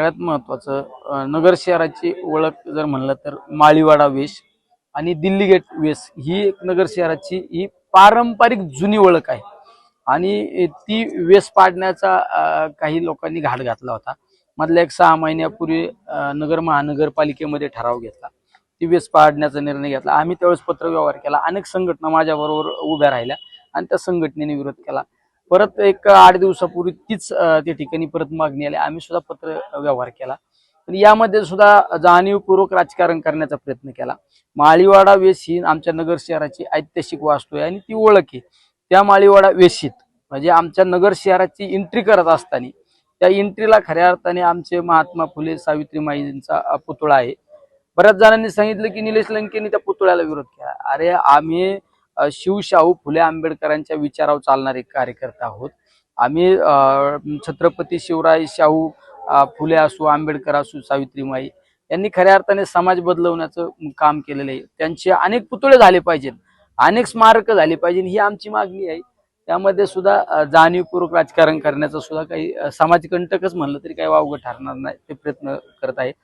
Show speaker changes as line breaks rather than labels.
सगळ्यात महत्त्वाचं नगर शहराची ओळख जर म्हणलं तर माळीवाडा वेश आणि दिल्ली गेट वेश ही एक नगर शहराची ही पारंपरिक जुनी ओळख आहे. आणि ती वेश पाडण्याचा काही लोकांनी घाट घातला होता. मधल्या एक 6 महिन्यापूर्वी नगर महानगरपालिकेमध्ये ठराव घेतला, ती वेश पाडण्याचा निर्णय घेतला. आम्ही त्यावेळेस पत्रव्यवहार केला, अनेक संघटना माझ्याबरोबर उभ्या राहिल्या आणि त्या संघटनेने विरोध केला. परत एक 8 दिवसापूर्वी तीच त्या ठिकाणी परत मागणी आली, आम्ही सुद्धा पत्र व्यवहार केला. पण यामध्ये सुद्धा जाणीवपूर्वक राजकारण करण्याचा प्रयत्न केला. माळीवाडा वेश ही आमच्या नगर शहराची ऐतिहासिक वास्तू आहे आणि ती ओळख आहे. त्या माळीवाडा वेशीत म्हणजे आमच्या नगर शहराची एंट्री करत असताना त्या एंट्रीला खऱ्या अर्थाने आमचे महात्मा फुले सावित्रीमाईंचा पुतळा आहे. बऱ्याच जणांनी सांगितलं की निलेश लंकेंनी त्या पुतळ्याला विरोध केला. अरे आम्ही शिवशाहू फुले आंबेडकरांच्या विचारावर चालणारे कार्यकर्ते आहोत. आम्ही छत्रपती शिवराय शाहू फुले असू, आंबेडकर असू, सावित्रीमाई यांनी खऱ्या अर्थाने समाज बदलवण्याचं काम केलेलं आहे. त्यांचे अनेक पुतळे झाले पाहिजेत, अनेक स्मारक झाली पाहिजे, ही आमची मागणी आहे. त्यामध्ये सुद्धा जाणीवपूर्वक राजकारण करण्याचं सुद्धा काही समाजकंटकच म्हणलं तरी काही वावगं ठरणार नाही, ते प्रयत्न करत आहे.